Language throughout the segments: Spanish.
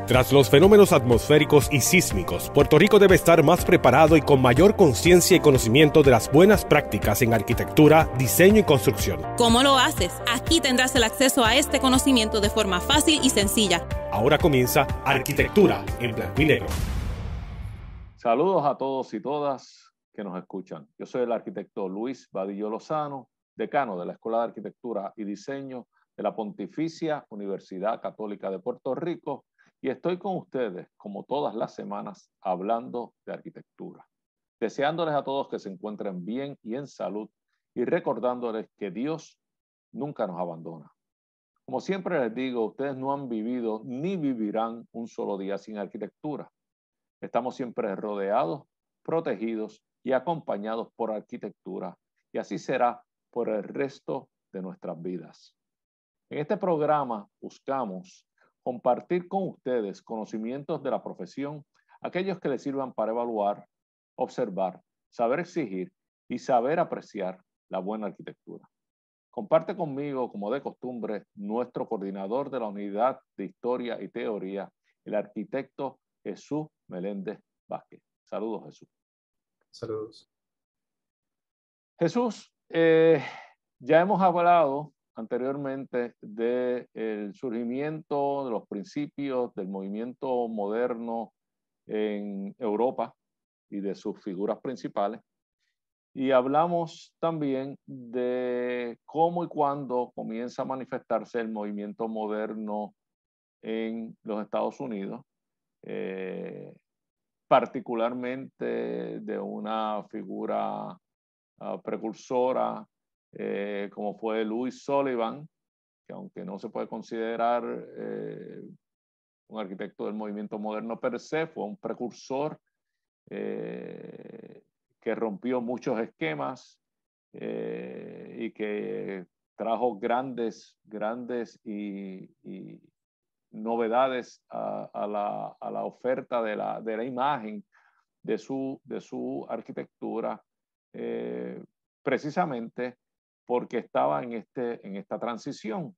Tras los fenómenos atmosféricos y sísmicos, Puerto Rico debe estar más preparado y con mayor conciencia y conocimiento de las buenas prácticas en arquitectura, diseño y construcción. ¿Cómo lo haces? Aquí tendrás el acceso a este conocimiento de forma fácil y sencilla. Ahora comienza Arquitectura en Blanco y Negro. Saludos a todos y todas que nos escuchan. Yo soy el arquitecto Luis Badillo Lozano, decano de la Escuela de Arquitectura y Diseño de la Pontificia Universidad Católica de Puerto Rico, y estoy con ustedes, como todas las semanas, hablando de arquitectura. Deseándoles a todos que se encuentren bien y en salud, y recordándoles que Dios nunca nos abandona. Como siempre les digo, ustedes no han vivido ni vivirán un solo día sin arquitectura. Estamos siempre rodeados, protegidos y acompañados por arquitectura, y así será por el resto de nuestras vidas. En este programa buscamos compartir con ustedes conocimientos de la profesión, aquellos que les sirvan para evaluar, observar, saber exigir y saber apreciar la buena arquitectura. Comparte conmigo, como de costumbre, nuestro coordinador de la Unidad de Historia y Teoría, el arquitecto Jesús Meléndez Vázquez. Saludos, Jesús. Saludos. Jesús, ya hemos hablado anteriormente del surgimiento de los principios del movimiento moderno en Europa y de sus figuras principales. Y hablamos también de cómo y cuándo comienza a manifestarse el movimiento moderno en los Estados Unidos, particularmente de una figura precursora como fue Louis Sullivan, que aunque no se puede considerar un arquitecto del movimiento moderno per se, fue un precursor que rompió muchos esquemas y que trajo grandes y novedades a la oferta de la imagen de su arquitectura, precisamente porque estaba en esta transición.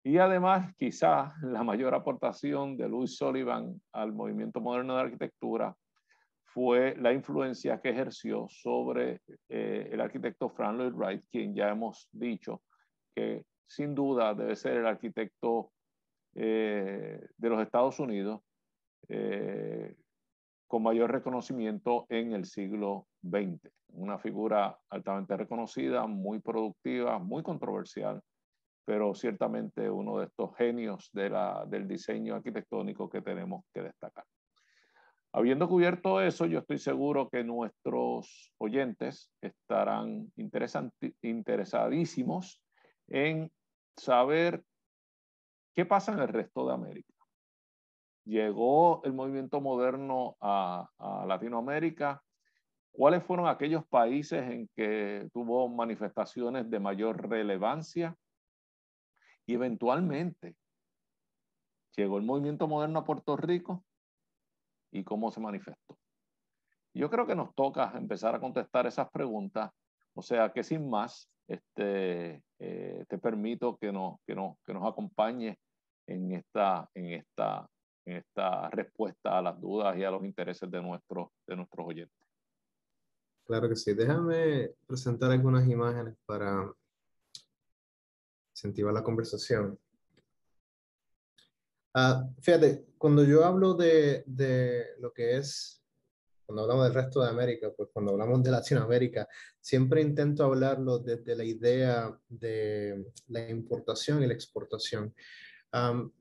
Y además, quizás la mayor aportación de Louis Sullivan al movimiento moderno de arquitectura fue la influencia que ejerció sobre el arquitecto Frank Lloyd Wright, quien ya hemos dicho que sin duda debe ser el arquitecto de los Estados Unidos con mayor reconocimiento en el siglo XX. Una figura altamente reconocida, muy productiva, muy controversial, pero ciertamente uno de estos genios del diseño arquitectónico que tenemos que destacar. Habiendo cubierto eso, yo estoy seguro que nuestros oyentes estarán interesadísimos en saber qué pasa en el resto de América. Llegó el movimiento moderno a Latinoamérica. ¿Cuáles fueron aquellos países en que tuvo manifestaciones de mayor relevancia? Y eventualmente, ¿llegó el movimiento moderno a Puerto Rico? ¿Y cómo se manifestó? Yo creo que nos toca empezar a contestar esas preguntas. O sea que sin más, te permito que nos acompañe en esta respuesta a las dudas y a los intereses de nuestros oyentes. Claro que sí. Déjame presentar algunas imágenes para incentivar la conversación. Fíjate, cuando yo hablo de lo que es, cuando hablamos del resto de América, pues cuando hablamos de Latinoamérica, siempre intento hablarlo desde la idea de la importación y la exportación.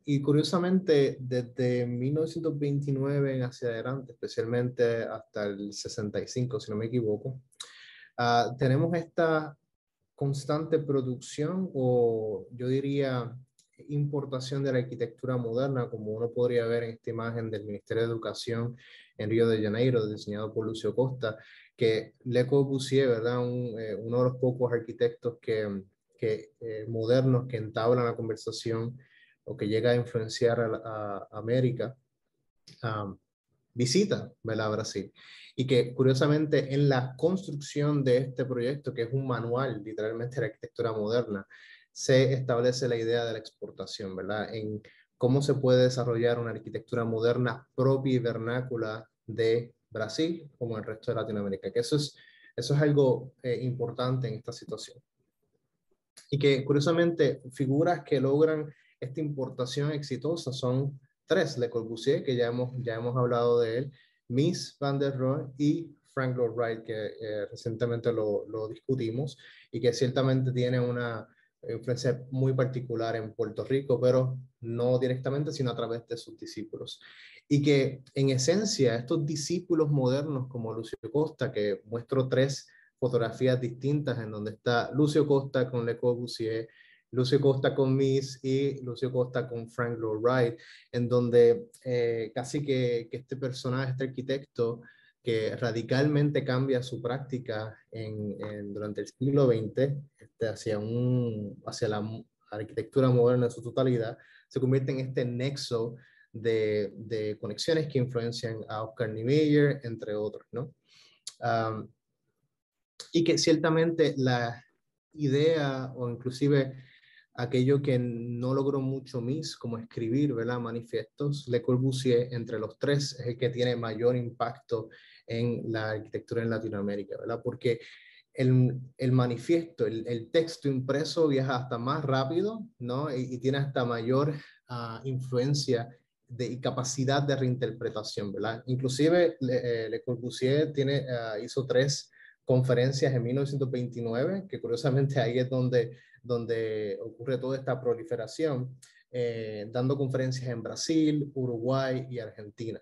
Y curiosamente, desde 1929 en hacia adelante, especialmente hasta el 65, si no me equivoco, tenemos esta constante producción, o yo diría importación de la arquitectura moderna, como uno podría ver en esta imagen del Ministerio de Educación en Río de Janeiro, diseñado por Lucio Costa, que Le Corbusier, ¿verdad? Uno de los pocos arquitectos modernos que entablan la conversación o que llega a influenciar a América, visita, ¿verdad? Brasil. Y que curiosamente en la construcción de este proyecto, que es un manual literalmente de la arquitectura moderna, se establece la idea de la exportación, ¿verdad? En cómo se puede desarrollar una arquitectura moderna propia y vernácula de Brasil como el resto de Latinoamérica, que eso es algo importante en esta situación. Y que curiosamente figuras que logran esta importación exitosa son tres: Le Corbusier, que ya hemos hablado de él, Mies van der Rohe y Frank Lloyd Wright, que recientemente lo discutimos, y que ciertamente tiene una influencia muy particular en Puerto Rico, pero no directamente, sino a través de sus discípulos. Y que en esencia estos discípulos modernos como Lucio Costa, que muestro tres fotografías distintas en donde está Lucio Costa con Le Corbusier, Lucio Costa con Mies y Lucio Costa con Frank Lloyd Wright, en donde casi que este personaje, este arquitecto, que radicalmente cambia su práctica durante el siglo XX hacia la arquitectura moderna en su totalidad, se convierte en este nexo de conexiones que influencian a Oscar Niemeyer, entre otros, ¿no? Y que ciertamente la idea o inclusive aquello que no logró mucho Mies, como escribir, ¿verdad?, manifiestos, Le Corbusier, entre los tres, es el que tiene mayor impacto en la arquitectura en Latinoamérica, ¿verdad? Porque el manifiesto, el texto impreso viaja hasta más rápido, ¿no? Y tiene hasta mayor influencia y capacidad de reinterpretación, ¿verdad? Inclusive Le Corbusier hizo tres conferencias en 1929, que curiosamente ahí es donde ocurre toda esta proliferación, dando conferencias en Brasil, Uruguay y Argentina.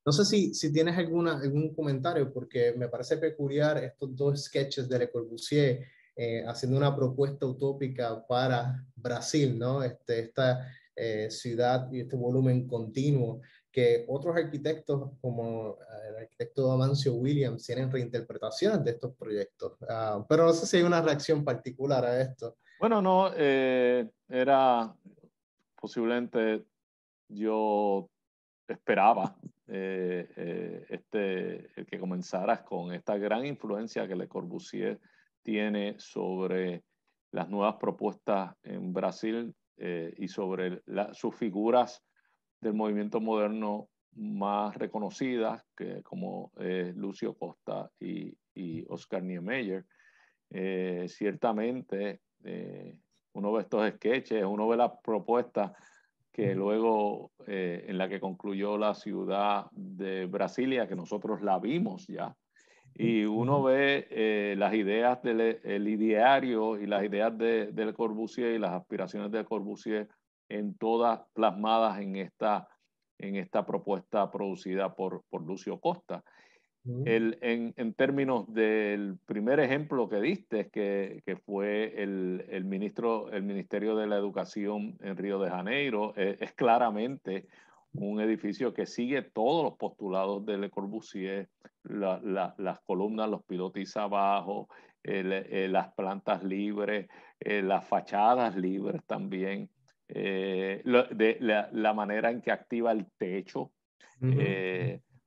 No sé si tienes algún comentario, porque me parece peculiar estos dos sketches de Le Corbusier haciendo una propuesta utópica para Brasil, ¿no? Esta ciudad y este volumen continuo que otros arquitectos como el arquitecto Amancio Williams tienen reinterpretaciones de estos proyectos. Pero no sé si hay una reacción particular a esto. Bueno, no, era posiblemente yo esperaba el que comenzaras con esta gran influencia que Le Corbusier tiene sobre las nuevas propuestas en Brasil y sobre sus figuras del movimiento moderno más reconocidas, como Lucio Costa y Oscar Niemeyer. Ciertamente, uno ve estos sketches, uno ve la propuesta que luego en la que concluyó la ciudad de Brasilia, que nosotros la vimos ya, y uno ve las ideas el ideario y las ideas de Le Corbusier y las aspiraciones de Le Corbusier en todas plasmadas en esta propuesta producida por Lucio Costa. En términos del primer ejemplo que diste, que fue el Ministerio de la Educación en Río de Janeiro, es claramente un edificio que sigue todos los postulados de Le Corbusier, las columnas, los pilotis abajo, las plantas libres, las fachadas libres también, la manera en que activa el techo.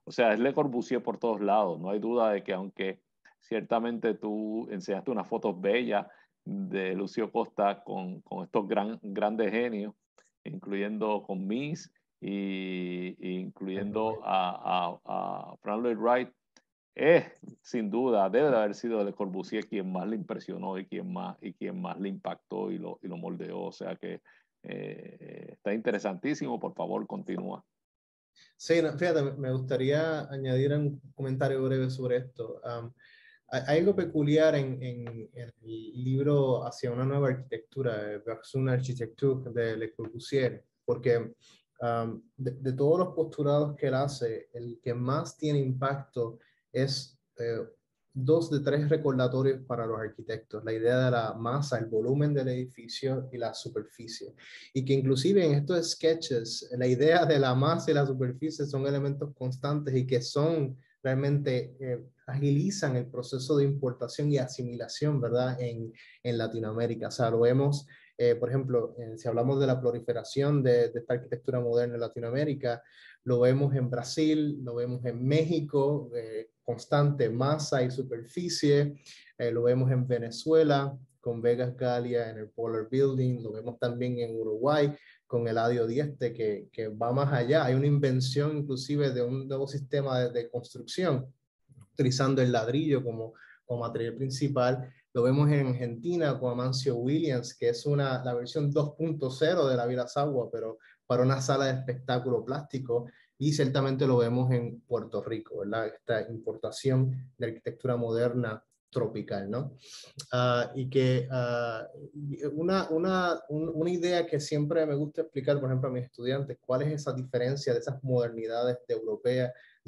O sea, es Le Corbusier por todos lados. No hay duda de que aunque ciertamente tú enseñaste unas fotos bellas de Lucio Costa con estos grandes genios, incluyendo con Mies e incluyendo a Frank Lloyd Wright, sin duda debe de haber sido Le Corbusier quien más le impresionó y quien más le impactó y lo moldeó. O sea que está interesantísimo. Por favor, continúa. Sí, fíjate, me gustaría añadir un comentario breve sobre esto. Hay algo peculiar en el libro Hacia una nueva arquitectura, Vers une architecture de Le Corbusier, porque de todos los postulados que él hace, el que más tiene impacto es 2 de 3 recordatorios para los arquitectos: la idea de la masa, el volumen del edificio y la superficie. Y que inclusive en estos sketches, la idea de la masa y la superficie son elementos constantes y que son realmente agilizan el proceso de importación y asimilación, ¿verdad?, en Latinoamérica. O sea, lo vemos, por ejemplo, si hablamos de la proliferación de esta arquitectura moderna en Latinoamérica, lo vemos en Brasil, lo vemos en México, constante masa y superficie, lo vemos en Venezuela con Vegas Gallia en el Polar Building, lo vemos también en Uruguay con Eladio Dieste, que va más allá. Hay una invención inclusive de un nuevo sistema de construcción, utilizando el ladrillo como material principal. Lo vemos en Argentina con Amancio Williams, que es la versión 2.0 de la Vila Sagua, pero para una sala de espectáculo plástico. Y ciertamente lo vemos en Puerto Rico, ¿verdad? Esta importación de arquitectura moderna tropical, ¿no? Una idea que siempre me gusta explicar, por ejemplo, a mis estudiantes, cuál es esa diferencia de esas modernidades de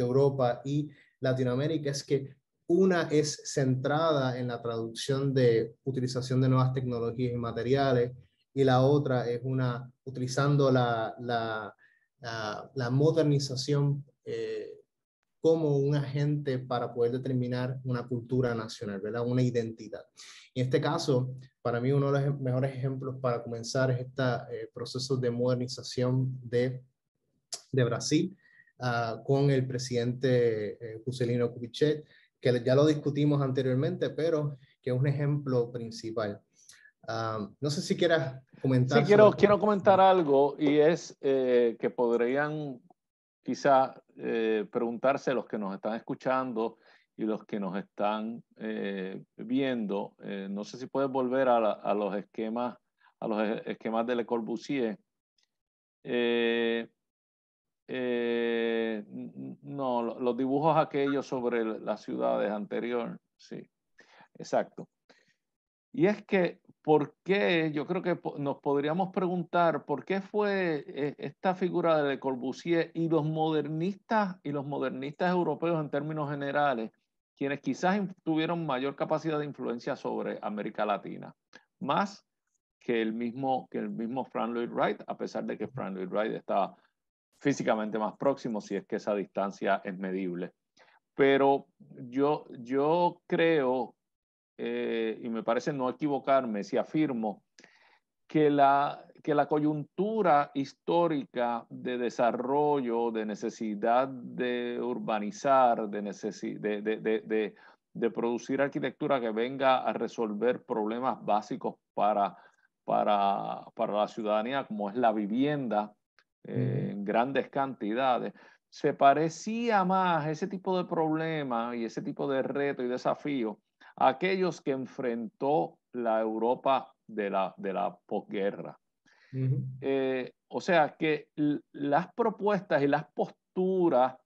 Europa y Latinoamérica, es que una es centrada en la traducción de utilización de nuevas tecnologías y materiales, y la otra es utilizando la modernización como un agente para poder determinar una cultura nacional, ¿verdad? Una identidad. En este caso, para mí uno de los mejores ejemplos para comenzar es este proceso de modernización de Brasil, con el presidente Juscelino Kubitschek, que ya lo discutimos anteriormente, pero que es un ejemplo principal. No sé si quieras comentar. Sí, quiero comentar algo, y es que podrían quizá preguntarse los que nos están escuchando y los que nos están viendo. No sé si puedes volver a los esquemas de Le Corbusier. No, los dibujos aquellos sobre las ciudades anterior, sí, exacto. Y es que, ¿por qué? Yo creo que nos podríamos preguntar por qué fue esta figura de Le Corbusier y los modernistas europeos en términos generales, quienes quizás tuvieron mayor capacidad de influencia sobre América Latina, más que el mismo Frank Lloyd Wright, a pesar de que Frank Lloyd Wright estaba físicamente más próximo, si es que esa distancia es medible. Pero yo creo, y me parece no equivocarme si afirmo, que la coyuntura histórica de desarrollo, de necesidad de urbanizar, de producir arquitectura que venga a resolver problemas básicos para la ciudadanía, como es la vivienda, en grandes cantidades, se parecía más ese tipo de problema y ese tipo de reto y desafío a aquellos que enfrentó la Europa de la posguerra. O sea que las propuestas y las posturas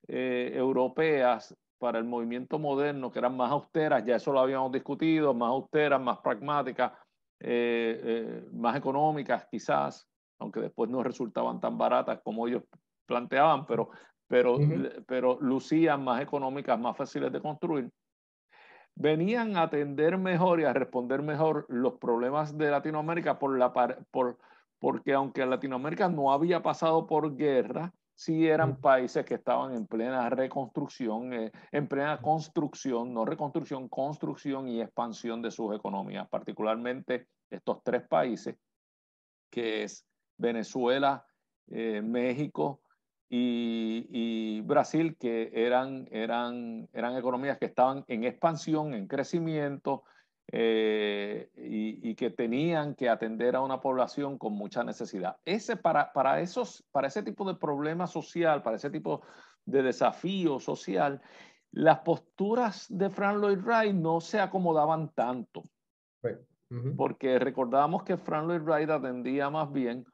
europeas para el movimiento moderno, que eran más austeras, ya eso lo habíamos discutido, más austeras, más pragmáticas, más económicas quizás, aunque después no resultaban tan baratas como ellos planteaban, pero lucían más económicas, más fáciles de construir, venían a atender mejor y a responder mejor los problemas de Latinoamérica porque aunque Latinoamérica no había pasado por guerra, sí eran países que estaban en plena reconstrucción, en plena construcción, no reconstrucción, construcción y expansión de sus economías, particularmente estos tres países, que es Venezuela, México y Brasil, que eran economías que estaban en expansión, en crecimiento, y que tenían que atender a una población con mucha necesidad. Para ese tipo de problema social, para ese tipo de desafío social, las posturas de Frank Lloyd Wright no se acomodaban tanto. Porque recordábamos que Frank Lloyd Wright atendía más bien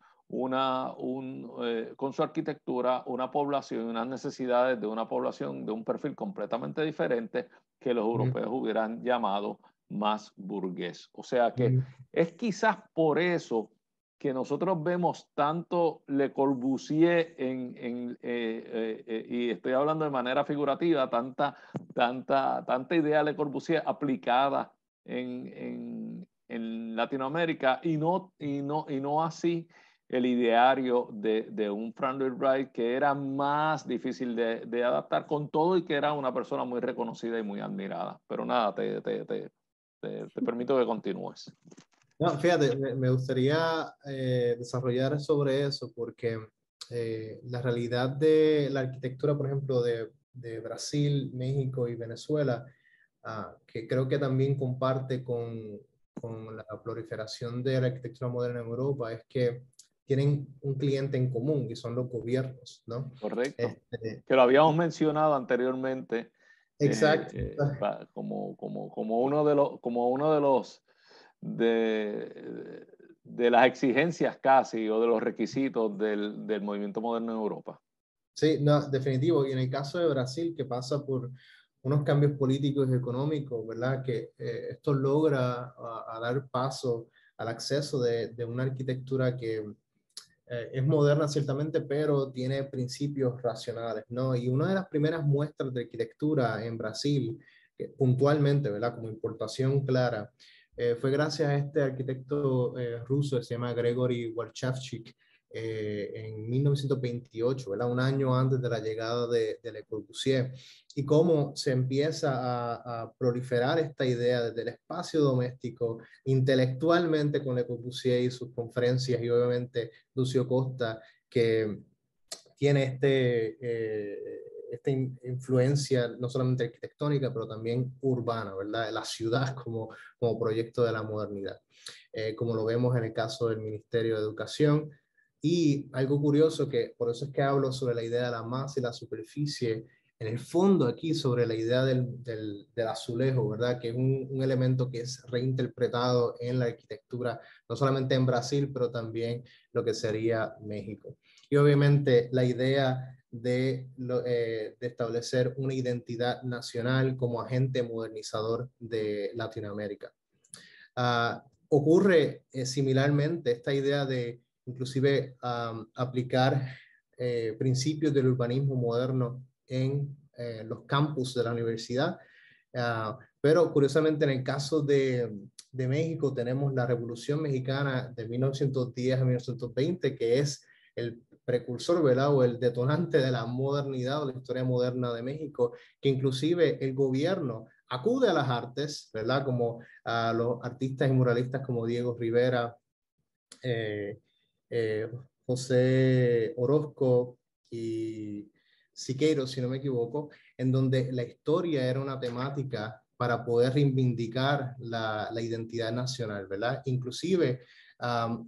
con su arquitectura una población, unas necesidades de una población de un perfil completamente diferente que los europeos hubieran llamado más burgués. O sea que es quizás por eso que nosotros vemos tanto Le Corbusier y estoy hablando de manera figurativa, tanta idea Le Corbusier aplicada en Latinoamérica y no así el ideario de un Frank Lloyd Wright, que era más difícil de adaptar, con todo y que era una persona muy reconocida y muy admirada. Pero nada, te permito que continúes. No, fíjate, me gustaría desarrollar sobre eso, porque la realidad de la arquitectura, por ejemplo, de Brasil, México y Venezuela, que creo que también comparte con la proliferación de la arquitectura moderna en Europa, es que tienen un cliente en común y son los gobiernos, ¿no? Correcto. Que lo habíamos mencionado anteriormente. Exacto. Como uno de los de las exigencias casi o de los requisitos del movimiento moderno en Europa. Sí, no, definitivo. Y en el caso de Brasil, que pasa por unos cambios políticos y económicos, ¿verdad? Que esto logra a dar paso al acceso de una arquitectura que es moderna ciertamente, pero tiene principios racionales, ¿no? Y una de las primeras muestras de arquitectura en Brasil, puntualmente, ¿verdad? Como importación clara, fue gracias a este arquitecto ruso que se llama Gregory Warchavchik, en 1928, ¿verdad? Un año antes de la llegada de Le Corbusier, y cómo se empieza a proliferar esta idea desde el espacio doméstico, intelectualmente con Le Corbusier y sus conferencias, y obviamente Lucio Costa, que tiene esta influencia no solamente arquitectónica, pero también urbana, ¿verdad? La ciudad como proyecto de la modernidad, como lo vemos en el caso del Ministerio de Educación. Y algo curioso, que por eso es que hablo sobre la idea de la masa y la superficie, en el fondo aquí sobre la idea del azulejo, ¿verdad? Que es un elemento que es reinterpretado en la arquitectura, no solamente en Brasil, pero también lo que sería México. Y obviamente la idea de establecer una identidad nacional como agente modernizador de Latinoamérica. Ocurre similarmente esta idea de inclusive aplicar principios del urbanismo moderno en los campus de la universidad. Pero curiosamente en el caso de México tenemos la Revolución Mexicana de 1910 a 1920, que es el precursor, ¿verdad? O el detonante de la modernidad o la historia moderna de México, que inclusive el gobierno acude a las artes, ¿verdad? Como a los artistas y muralistas como Diego Rivera, José Orozco y Siqueiros, si no me equivoco, en donde la historia era una temática para poder reivindicar la identidad nacional, ¿verdad? Inclusive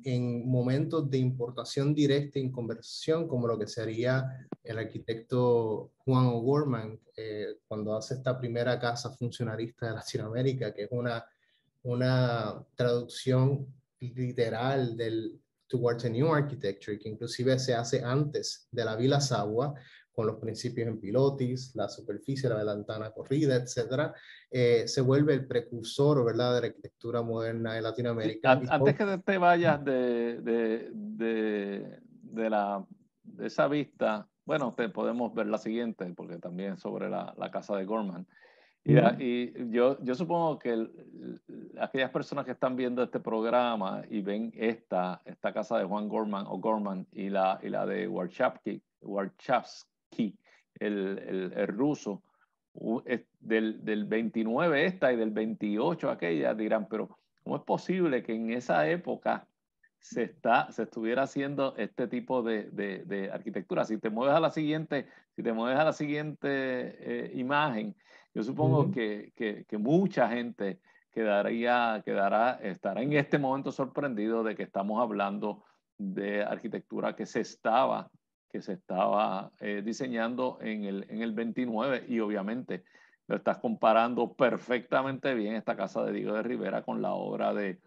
en momentos de importación directa y en conversión, como lo que sería el arquitecto Juan O'Gorman, cuando hace esta primera casa funcionalista de Latinoamérica, que es una traducción literal del Towards a New Architecture, que inclusive se hace antes de la Villa Sagua, con los principios en pilotis, la superficie, la ventana corrida, etcétera, se vuelve el precursor, ¿verdad?, de la arquitectura moderna de Latinoamérica. Antes que te vayas de esa vista, bueno, podemos ver la siguiente, porque también sobre la casa de Gorman. Y yo supongo que aquellas personas que están viendo este programa y ven esta casa de Juan Gorman o Gorman y la de Warchavsky, el ruso, del 29 esta y del 28 aquella, dirán, pero ¿cómo es posible que en esa época se estuviera haciendo este tipo de arquitectura? Si te mueves a la siguiente imagen, yo supongo que mucha gente estará en este momento sorprendido de que estamos hablando de arquitectura que se estaba diseñando en el 29, y obviamente lo estás comparando perfectamente bien esta casa de Diego de Rivera con la obra de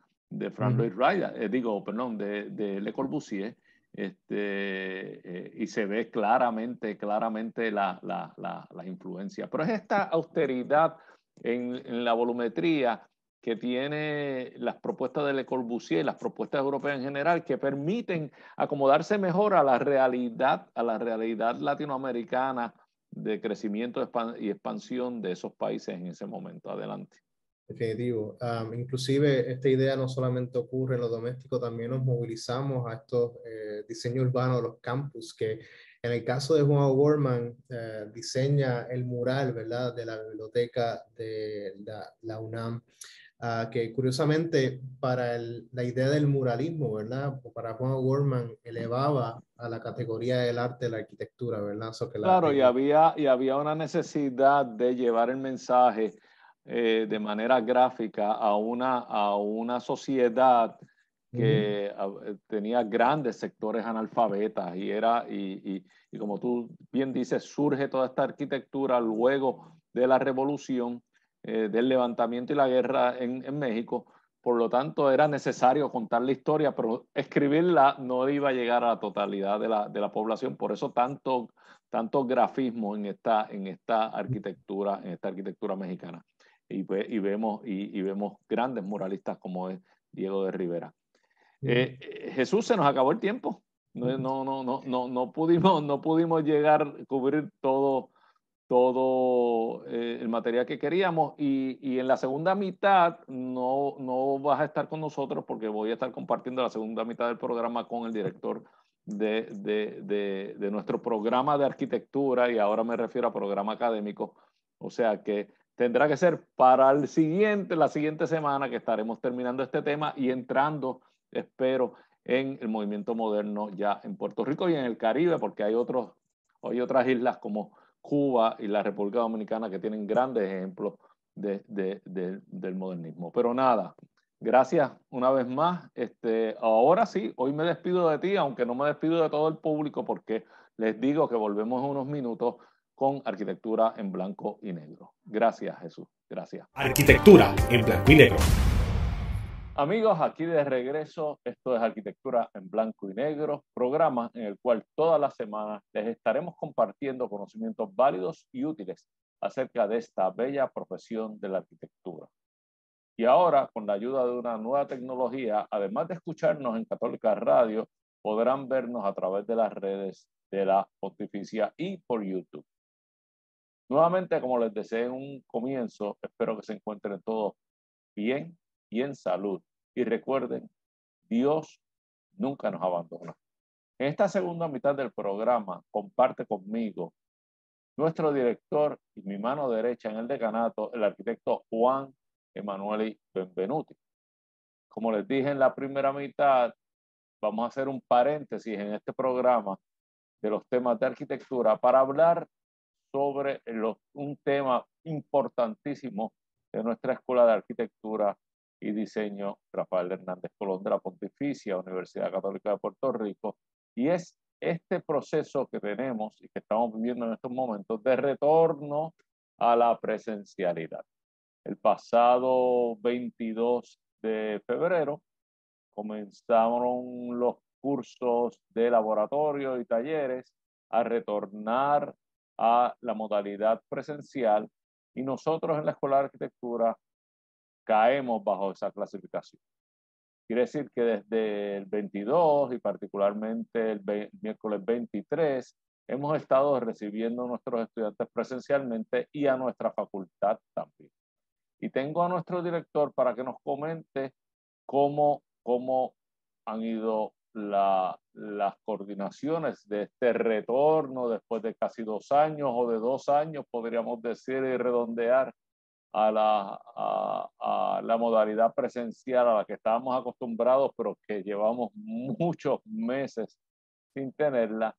Frank Lloyd Wright, de Le Corbusier, y se ve claramente la influencia. Pero es esta austeridad en la volumetría que tiene las propuestas de Le Corbusier, las propuestas europeas en general, que permiten acomodarse mejor a la realidad latinoamericana de crecimiento y expansión de esos países en ese momento. Adelante. Definitivo. Inclusive esta idea no solamente ocurre en lo doméstico, también nos movilizamos a estos diseños urbanos de los campus, que en el caso de Juan O'Gorman diseña el mural, ¿verdad?, de la biblioteca de la UNAM, que curiosamente para la idea del muralismo, ¿verdad?, para Juan O'Gorman elevaba a la categoría del arte la arquitectura, ¿verdad? Claro, y había una necesidad de llevar el mensaje de manera gráfica a una sociedad tenía grandes sectores analfabetas y como tú bien dices, surge toda esta arquitectura luego de la revolución, del levantamiento y la guerra en México. Por lo tanto, era necesario contar la historia, pero escribirla no iba a llegar a la totalidad de la población. Por eso tanto grafismo en esta arquitectura mexicana. Y vemos grandes muralistas como es Diego de Rivera. Jesús, se nos acabó el tiempo. No pudimos llegar a cubrir todo el material que queríamos, y en la segunda mitad no vas a estar con nosotros porque voy a estar compartiendo la segunda mitad del programa con el director de nuestro programa de arquitectura, y ahora me refiero a programa académico. O sea que tendrá que ser para la siguiente semana que estaremos terminando este tema y entrando, espero, en el movimiento moderno ya en Puerto Rico y en el Caribe, porque hay otras islas como Cuba y la República Dominicana que tienen grandes ejemplos del modernismo. Pero nada, gracias una vez más. Ahora sí, hoy me despido de ti, aunque no me despido de todo el público, porque les digo que volvemos en unos minutos con Arquitectura en Blanco y Negro. Gracias, Jesús. Gracias. Arquitectura en Blanco y Negro. Amigos, aquí de regreso. Esto es Arquitectura en Blanco y Negro, programa en el cual todas las semanas les estaremos compartiendo conocimientos válidos y útiles acerca de esta bella profesión de la arquitectura. Y ahora, con la ayuda de una nueva tecnología, además de escucharnos en Católica Radio, podrán vernos a través de las redes de la Pontificia y por YouTube. Nuevamente, como les deseé en un comienzo, espero que se encuentren todos bien y en salud. Y recuerden, Dios nunca nos abandona. En esta segunda mitad del programa, comparte conmigo nuestro director y mi mano derecha en el decanato, el arquitecto Juan Emanueli Benvenuti. Como les dije en la primera mitad, vamos a hacer un paréntesis en este programa de los temas de arquitectura para hablar sobre un tema importantísimo de nuestra Escuela de Arquitectura y Diseño Rafael Hernández Colón de la Pontificia Universidad Católica de Puerto Rico, y es este proceso que tenemos y que estamos viviendo en estos momentos de retorno a la presencialidad. El pasado 22 de febrero comenzaron los cursos de laboratorio y talleres a retornar a la modalidad presencial, y nosotros en la Escuela de Arquitectura caemos bajo esa clasificación. Quiere decir que desde el 22 y particularmente el miércoles 23 hemos estado recibiendo a nuestros estudiantes presencialmente y a nuestra facultad también. Y tengo a nuestro director para que nos comente cómo han ido las coordinaciones de este retorno después de casi 2 años o de 2 años, podríamos decir, y redondear a la modalidad presencial a la que estábamos acostumbrados, pero que llevamos muchos meses sin tenerla,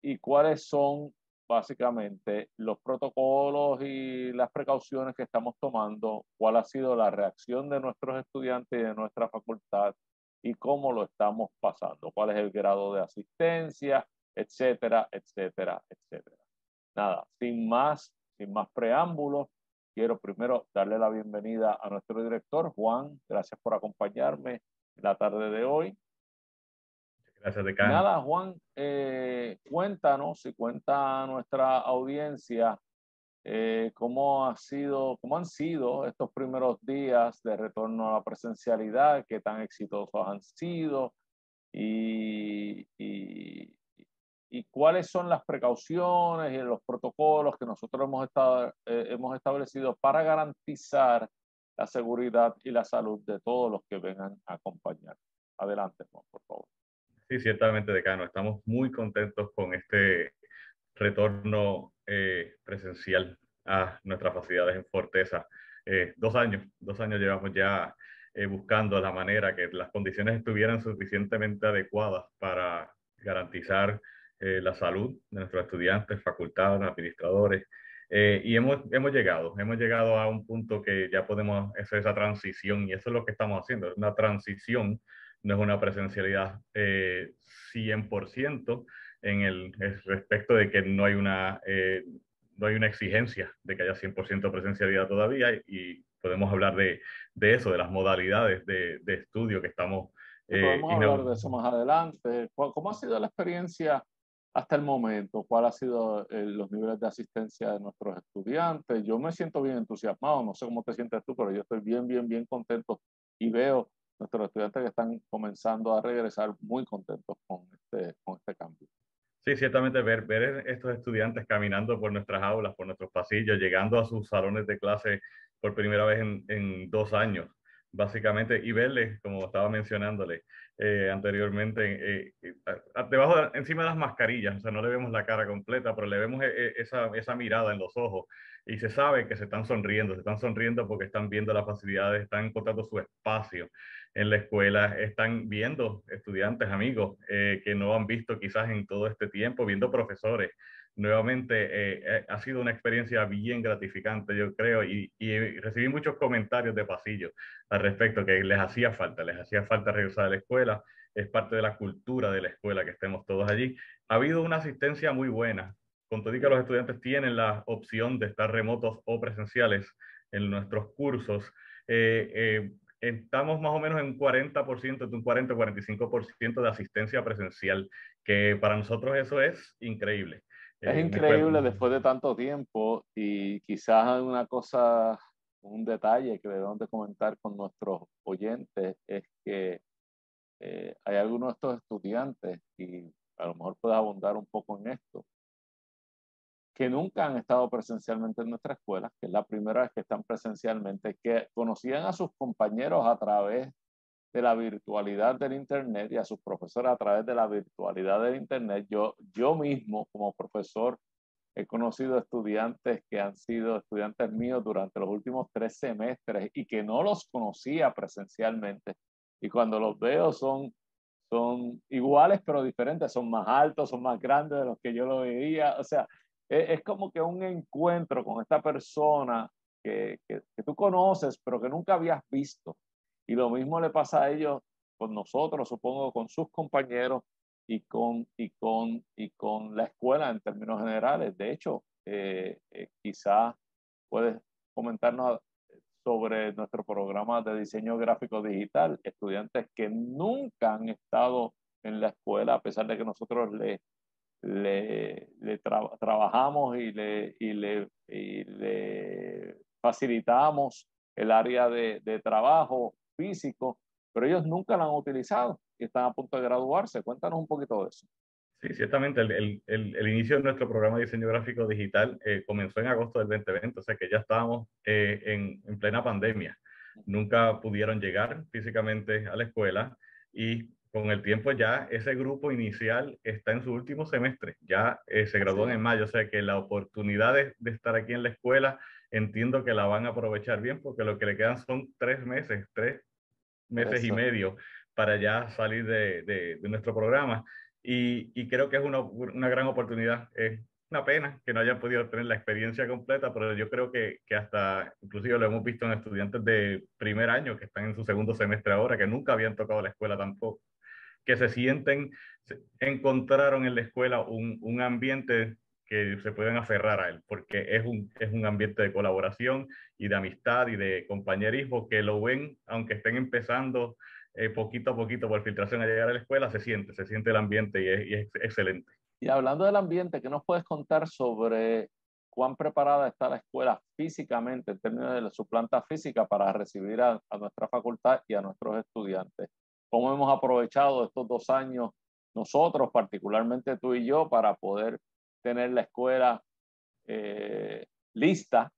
y cuáles son básicamente los protocolos y las precauciones que estamos tomando, cuál ha sido la reacción de nuestros estudiantes y de nuestra facultad y cómo lo estamos pasando, cuál es el grado de asistencia, etcétera, etcétera, etcétera. Nada, sin más preámbulos, quiero primero darle la bienvenida a nuestro director, Juan. Gracias por acompañarme en la tarde de hoy. Gracias, decano. Nada, Juan, cuéntanos y cuenta a nuestra audiencia cómo han sido estos primeros días de retorno a la presencialidad, qué tan exitosos han sido y cuáles son las precauciones y los protocolos que nosotros hemos establecido para garantizar la seguridad y la salud de todos los que vengan a acompañar. Adelante, Juan, por favor. Sí, ciertamente, decano. Estamos muy contentos con este retorno presencial a nuestras facilidades en Forteza. 2 años llevamos ya buscando la manera que las condiciones estuvieran suficientemente adecuadas para garantizar la salud de nuestros estudiantes, facultades, administradores. Y hemos llegado a un punto que ya podemos hacer esa transición, y eso es lo que estamos haciendo, es una transición no es una presencialidad 100% en el respecto de que no hay una exigencia de que haya 100% presencialidad todavía y podemos hablar de eso, de las modalidades de estudio que estamos Podemos hablar de eso inaugurando. más adelante. ¿Cómo ha sido la experiencia hasta el momento? ¿Cuál ha sido los niveles de asistencia de nuestros estudiantes? Yo me siento bien entusiasmado, no sé cómo te sientes tú, pero yo estoy bien contento y veo nuestros estudiantes que están comenzando a regresar muy contentos con este cambio. Sí, ciertamente ver estos estudiantes caminando por nuestras aulas, por nuestros pasillos, llegando a sus salones de clase por primera vez en 2 años, básicamente, y verles, como estaba mencionándole anteriormente, encima de las mascarillas, o sea, no le vemos la cara completa, pero le vemos esa mirada en los ojos y se sabe que se están sonriendo porque están viendo las facilidades, están encontrando su espacio en la escuela, están viendo estudiantes, amigos, que no han visto quizás en todo este tiempo, viendo profesores. Nuevamente, ha sido una experiencia bien gratificante, yo creo, y recibí muchos comentarios de pasillo al respecto, que les hacía falta regresar a la escuela, es parte de la cultura de la escuela que estemos todos allí. Ha habido una asistencia muy buena, con todo y que los estudiantes tienen la opción de estar remotos o presenciales en nuestros cursos. Estamos más o menos en un 40%, de un 40-45% de asistencia presencial, que para nosotros eso es increíble. Es Una escuela. increíble después de tanto tiempo y quizás una cosa, un detalle que debemos de comentar con nuestros oyentes es que hay algunos de estos estudiantes, y a lo mejor puedes abundar un poco en esto, que nunca han estado presencialmente en nuestra escuela, que es la primera vez que están presencialmente, que conocían a sus compañeros a través de la virtualidad del Internet y a sus profesores a través de la virtualidad del Internet. Yo mismo, como profesor, he conocido estudiantes que han sido estudiantes míos durante los últimos 3 semestres y que no los conocía presencialmente. Y cuando los veo son iguales pero diferentes, son más altos, son más grandes de los que yo lo veía. O sea, es como que un encuentro con esta persona que tú conoces pero que nunca habías visto. Y lo mismo le pasa a ellos con nosotros, supongo, con sus compañeros y con la escuela en términos generales. De hecho, quizás puedes comentarnos sobre nuestro programa de diseño gráfico digital, estudiantes que nunca han estado en la escuela, a pesar de que nosotros trabajamos y le facilitamos el área de trabajo físico, pero ellos nunca lo han utilizado y están a punto de graduarse. Cuéntanos un poquito de eso. Sí, ciertamente el inicio de nuestro programa de diseño gráfico digital comenzó en agosto del 2020, o sea que ya estábamos en plena pandemia. Nunca pudieron llegar físicamente a la escuela y con el tiempo ya ese grupo inicial está en su último semestre, ya se graduó en mayo, o sea que la oportunidad de estar aquí en la escuela entiendo que la van a aprovechar bien porque lo que le quedan son 3 meses y Eso. medio para ya salir de nuestro programa. Y creo que es una gran oportunidad. Es una pena que no hayan podido tener la experiencia completa, pero yo creo que hasta, inclusive lo hemos visto en estudiantes de primer año que están en su segundo semestre ahora, que nunca habían tocado la escuela tampoco, que encontraron en la escuela un ambiente que se pueden aferrar a él, porque es un ambiente de colaboración y de amistad y de compañerismo que lo ven, aunque estén empezando poquito a poquito por filtración a llegar a la escuela, se siente el ambiente y es excelente. Y hablando del ambiente, ¿qué nos puedes contar sobre cuán preparada está la escuela físicamente, en términos de su planta física, para recibir a nuestra facultad y a nuestros estudiantes? ¿Cómo hemos aprovechado estos 2 años, nosotros, particularmente tú y yo, para poder tener la escuela lista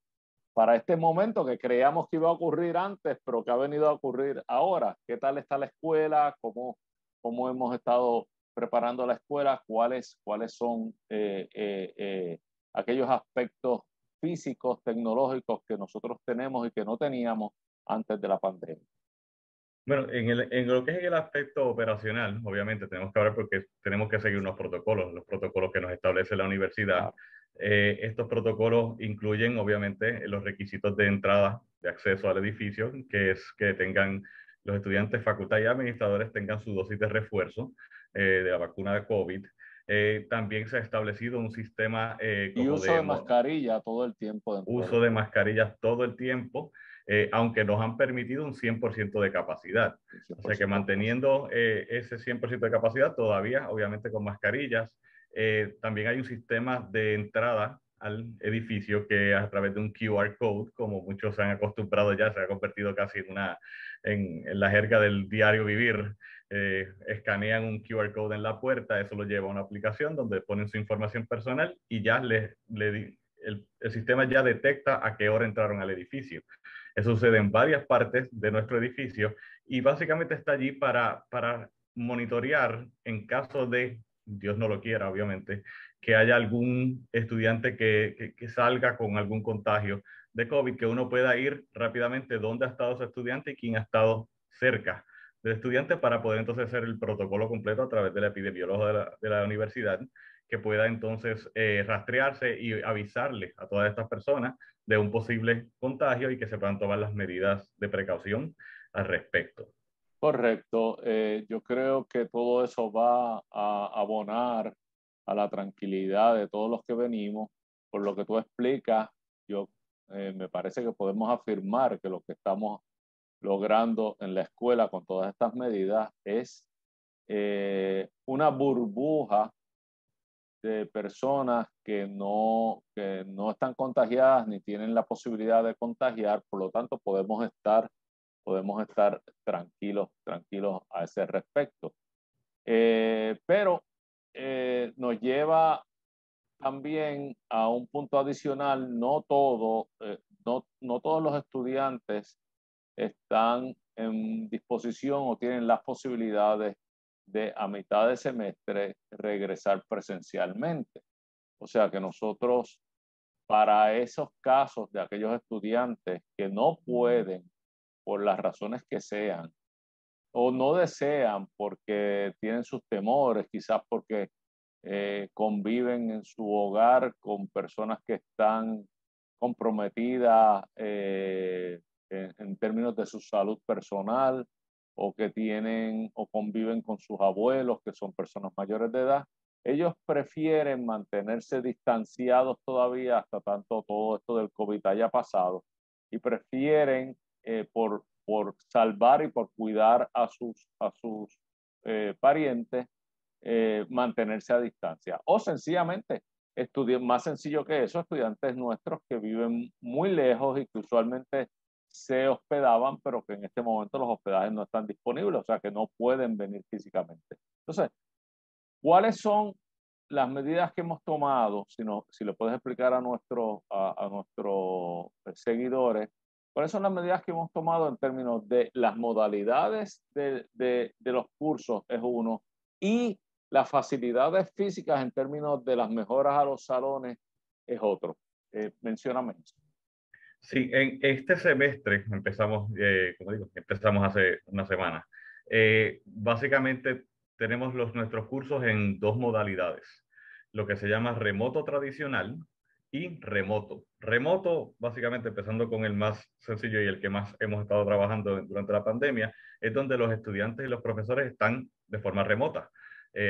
para este momento que creíamos que iba a ocurrir antes, pero que ha venido a ocurrir ahora? ¿Qué tal está la escuela? ¿Cómo hemos estado preparando la escuela? ¿Cuáles son aquellos aspectos físicos, tecnológicos que nosotros tenemos y que no teníamos antes de la pandemia? Bueno, en lo que es el aspecto operacional, obviamente tenemos que hablar porque tenemos que seguir los protocolos que nos establece la universidad. Claro. Estos protocolos incluyen, obviamente, los requisitos de entrada, de acceso al edificio, que es que tengan los estudiantes, facultad y administradores tengan su dosis de refuerzo de la vacuna de COVID. También se ha establecido un sistema Y como uso de de mascarilla todo el tiempo dentro uso de mascarillas todo el tiempo, aunque nos han permitido un 100% de capacidad. O sea que manteniendo ese 100% de capacidad, todavía, obviamente con mascarillas, también hay un sistema de entrada al edificio que a través de un QR code, como muchos se han acostumbrado ya, se ha convertido casi en la jerga del diario vivir. Escanean un QR code en la puerta, eso lo lleva a una aplicación donde ponen su información personal y ya el sistema ya detecta a qué hora entraron al edificio. Eso sucede en varias partes de nuestro edificio y básicamente está allí para monitorear en caso de, Dios no lo quiera, obviamente, que haya algún estudiante que salga con algún contagio de COVID, que uno pueda ir rápidamente dónde ha estado ese estudiante y quién ha estado cerca del estudiante para poder entonces hacer el protocolo completo a través del epidemiólogo de la universidad, que pueda entonces rastrearse y avisarle a todas estas personas de un posible contagio y que se puedan tomar las medidas de precaución al respecto. Correcto. Yo creo que todo eso va a abonar a la tranquilidad de todos los que venimos. Por lo que tú explicas, me parece que podemos afirmar que lo que estamos logrando en la escuela con todas estas medidas es una burbuja de personas que no están contagiadas ni tienen la posibilidad de contagiar, por lo tanto podemos estar tranquilos a ese respecto. Pero nos lleva también a un punto adicional. No todos los estudiantes están en disposición o tienen las posibilidades de a mitad de semestre regresar presencialmente. O sea que nosotros, para esos casos de aquellos estudiantes que no pueden, por las razones que sean, o no desean porque tienen sus temores, quizás porque conviven en su hogar con personas que están comprometidas en términos de su salud personal, o que tienen o conviven con sus abuelos, que son personas mayores de edad. Ellos prefieren mantenerse distanciados todavía hasta tanto todo esto del COVID haya pasado, y prefieren por salvar y por cuidar a sus parientes, mantenerse a distancia. O sencillamente, más sencillo que eso, estudiantes nuestros que viven muy lejos y que usualmente se hospedaban, pero que en este momento los hospedajes no están disponibles, o sea que no pueden venir físicamente. Entonces, ¿cuáles son las medidas que hemos tomado? Si le puedes explicar a nuestros seguidores, ¿cuáles son las medidas que hemos tomado en términos de las modalidades de los cursos, es uno, y las facilidades físicas en términos de las mejoras a los salones, es otro? Mencióname eso. Sí, en este semestre empezamos, como digo, empezamos hace una semana. Básicamente tenemos nuestros cursos en dos modalidades, lo que se llama remoto tradicional y remoto. Remoto, básicamente empezando con el más sencillo y el que más hemos estado trabajando durante la pandemia, es donde los estudiantes y los profesores están de forma remota.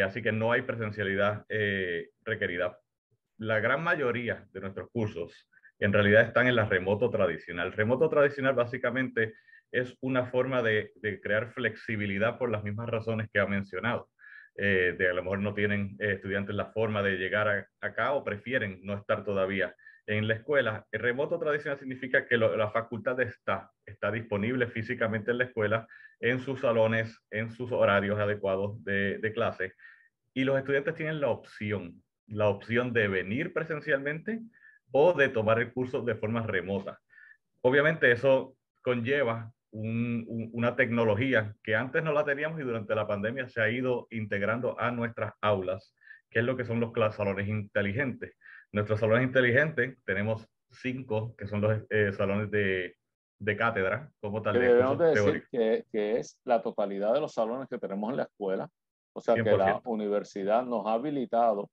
Así que no hay presencialidad requerida. La gran mayoría de nuestros cursos en realidad están en la remoto tradicional. Remoto tradicional básicamente es una forma de crear flexibilidad por las mismas razones que ha mencionado. De a lo mejor no tienen estudiantes la forma de llegar acá o prefieren no estar todavía en la escuela. El remoto tradicional significa que la facultad está disponible físicamente en la escuela, en sus salones, en sus horarios adecuados de clase, y los estudiantes tienen la opción de venir presencialmente o de tomar el curso de forma remota. Obviamente eso conlleva una tecnología que antes no la teníamos y durante la pandemia se ha ido integrando a nuestras aulas, que es lo que son los salones inteligentes. Nuestros salones inteligentes, tenemos 5, que son los salones de cátedra, como tal, Que de debemos de cursos decir teóricos. que es la totalidad de los salones que tenemos en la escuela. O sea que la 100%. universidad nos ha habilitado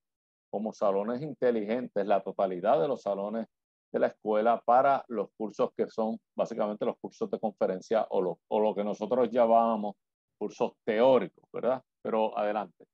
como salones inteligentes la totalidad de los salones de la escuela para los cursos que son básicamente los cursos de conferencia o lo que nosotros llamábamos cursos teóricos, ¿verdad? Pero adelante.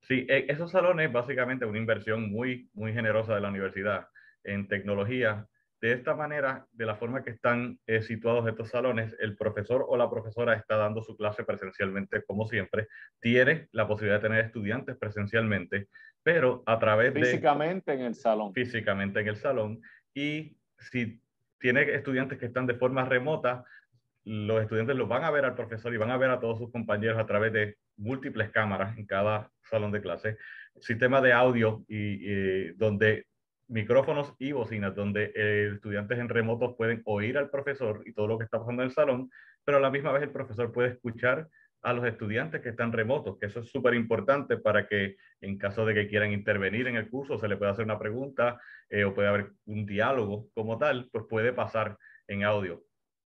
Sí, esos salones básicamente una inversión muy generosa de la universidad en tecnología. De esta manera, de la forma que están situados estos salones, el profesor o la profesora está dando su clase presencialmente como siempre, tiene la posibilidad de tener estudiantes presencialmente, pero a través físicamente en el salón. Físicamente en el salón. Y si tiene estudiantes que están de forma remota, los estudiantes los van a ver al profesor y van a ver a todos sus compañeros a través de múltiples cámaras en cada salón de clase, sistema de audio y donde micrófonos y bocinas, donde estudiantes en remoto pueden oír al profesor y todo lo que está pasando en el salón, pero a la misma vez el profesor puede escuchar a los estudiantes que están remotos, que eso es súper importante para que en caso de que quieran intervenir en el curso, se le pueda hacer una pregunta o puede haber un diálogo como tal, pues puede pasar en audio.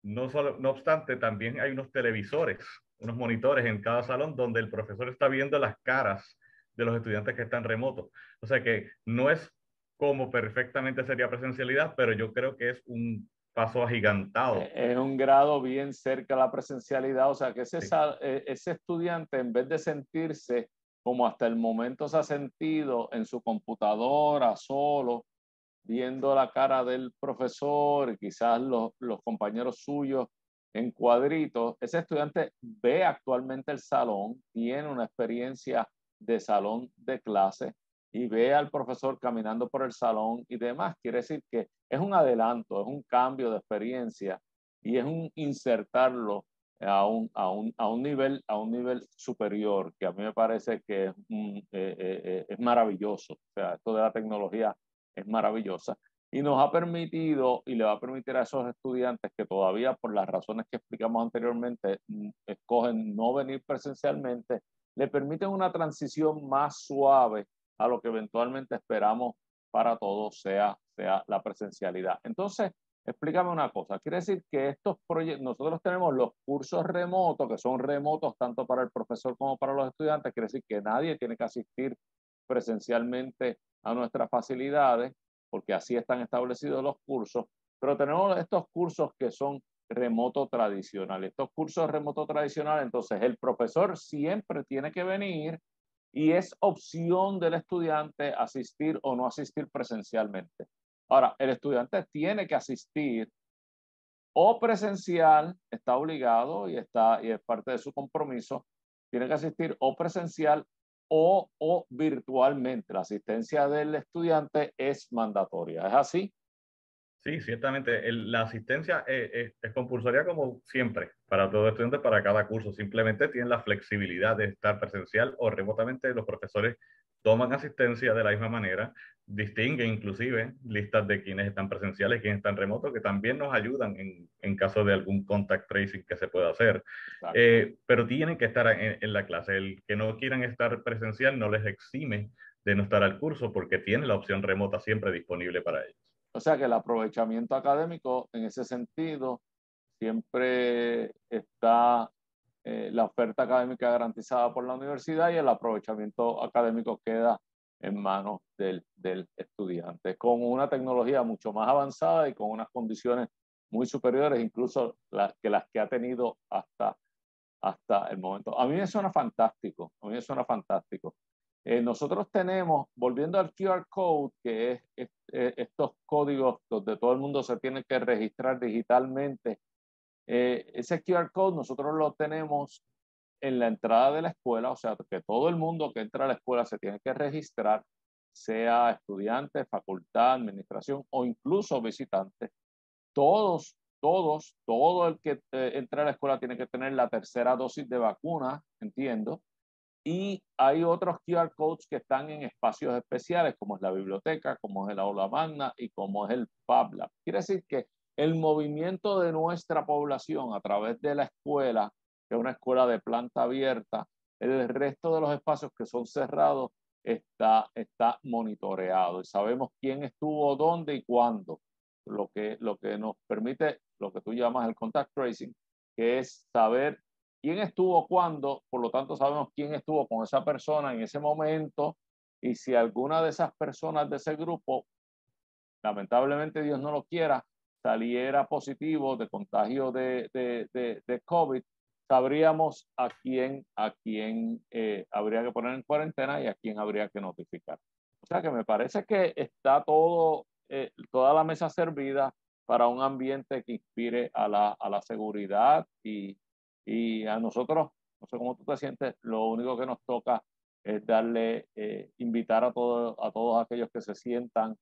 No obstante, también hay unos televisores, unos monitores en cada salón donde el profesor está viendo las caras de los estudiantes que están remotos. O sea que no es como perfectamente sería presencialidad, pero yo creo que es un paso agigantado. Es un grado bien cerca a la presencialidad, o sea que Sí. ese estudiante, en vez de sentirse como hasta el momento se ha sentido en su computadora solo, viendo la cara del profesor y quizás los compañeros suyos en cuadritos, ese estudiante ve actualmente el salón, tiene una experiencia de salón de clase y ve al profesor caminando por el salón y demás. Quiere decir que es un adelanto, es un cambio de experiencia y es un insertarlo a un nivel superior, que a mí me parece que es maravilloso. O sea, esto de la tecnología es maravillosa y nos ha permitido y le va a permitir a esos estudiantes que todavía por las razones que explicamos anteriormente escogen no venir presencialmente, le permiten una transición más suave a lo que eventualmente esperamos para todos sea la presencialidad. Entonces, explícame una cosa, quiere decir que estos proyectos, nosotros tenemos los cursos remotos, que son remotos tanto para el profesor como para los estudiantes, quiere decir que nadie tiene que asistir presencialmente a nuestras facilidades, porque así están establecidos los cursos, pero tenemos estos cursos que son remoto tradicional. Estos cursos remoto tradicional, entonces el profesor siempre tiene que venir y es opción del estudiante asistir o no asistir presencialmente. Ahora, el estudiante tiene que asistir o presencial, está obligado y es parte de su compromiso, tiene que asistir o presencial o virtualmente. La asistencia del estudiante es mandatoria. ¿Es así? Sí, ciertamente. La asistencia es compulsoria como siempre para todo estudiante, para cada curso. Simplemente tienen la flexibilidad de estar presencial o remotamente. Los profesores toman asistencia de la misma manera, distinguen inclusive listas de quienes están presenciales y quienes están remotos, que también nos ayudan en caso de algún contact tracing que se pueda hacer. Pero tienen que estar en la clase. El que no quieran estar presencial no les exime de no estar al curso porque tiene la opción remota siempre disponible para ellos. O sea que el aprovechamiento académico en ese sentido siempre está la oferta académica garantizada por la universidad y el aprovechamiento académico queda en manos del estudiante, con una tecnología mucho más avanzada y con unas condiciones muy superiores, incluso las que ha tenido hasta el momento. A mí me suena fantástico, a mí me suena fantástico. Nosotros tenemos, volviendo al QR Code, que es estos códigos donde todo el mundo se tiene que registrar digitalmente, ese QR Code nosotros lo tenemos en la entrada de la escuela, o sea, que todo el mundo que entra a la escuela se tiene que registrar, sea estudiante, facultad, administración o incluso visitante. Todo el que entra a la escuela tiene que tener la tercera dosis de vacuna, entiendo. Y hay otros QR codes que están en espacios especiales, como es la biblioteca, como es el aula magna y como es el Fab Lab. Quiere decir que el movimiento de nuestra población a través de la escuela, que es una escuela de planta abierta, el resto de los espacios que son cerrados está monitoreado y sabemos quién estuvo, dónde y cuándo. Lo que nos permite lo que tú llamas el contact tracing, que es saber quién estuvo cuándo, por lo tanto sabemos quién estuvo con esa persona en ese momento y si alguna de esas personas de ese grupo lamentablemente Dios no lo quiera, saliera positivo de contagio de COVID, sabríamos a quién habría que poner en cuarentena y a quién habría que notificar. O sea que me parece que está toda la mesa servida para un ambiente que inspire a la seguridad y a nosotros, no sé cómo tú te sientes, lo único que nos toca es invitar a todos aquellos que se sientan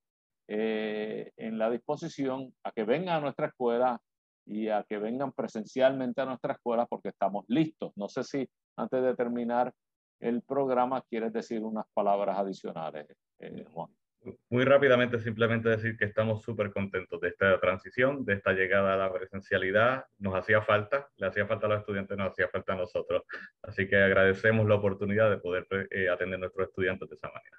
en la disposición a que vengan a nuestra escuela y a que vengan presencialmente a nuestra escuela porque estamos listos. No sé si antes de terminar el programa quieres decir unas palabras adicionales, Juan. Muy rápidamente, simplemente decir que estamos súper contentos de esta transición, de esta llegada a la presencialidad. Nos hacía falta, le hacía falta a los estudiantes, nos hacía falta a nosotros. Así que agradecemos la oportunidad de poder atender a nuestros estudiantes de esa manera.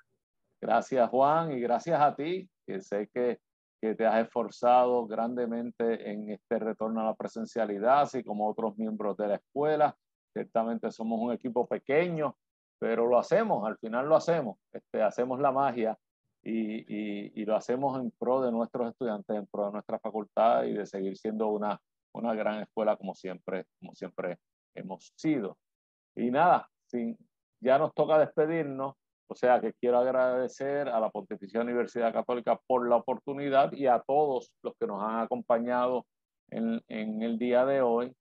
Gracias, Juan, y gracias a ti, que sé que te has esforzado grandemente en este retorno a la presencialidad, así como otros miembros de la escuela. Ciertamente somos un equipo pequeño, pero lo hacemos, al final lo hacemos. Hacemos la magia y lo hacemos en pro de nuestros estudiantes, en pro de nuestra facultad y de seguir siendo una gran escuela como siempre hemos sido. Y nada, ya nos toca despedirnos. O sea que quiero agradecer a la Pontificia Universidad Católica por la oportunidad y a todos los que nos han acompañado en el día de hoy.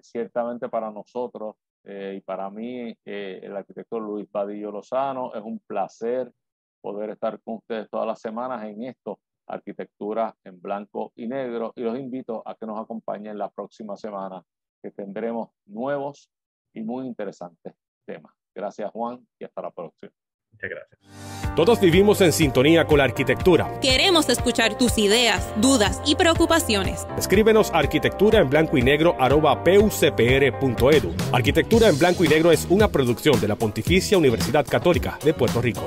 Ciertamente para nosotros y para mí, el arquitecto Luis Vadillo Lozano, es un placer poder estar con ustedes todas las semanas en esto, Arquitectura en Blanco y Negro. Y los invito a que nos acompañen la próxima semana, que tendremos nuevos y muy interesantes temas. Gracias, Juan, y hasta la próxima. Muchas gracias. Todos vivimos en sintonía con la arquitectura. Queremos escuchar tus ideas, dudas y preocupaciones. Escríbenos a arquitecturaenblancoynegro@pucpr.edu. Arquitectura en Blanco y Negro es una producción de la Pontificia Universidad Católica de Puerto Rico.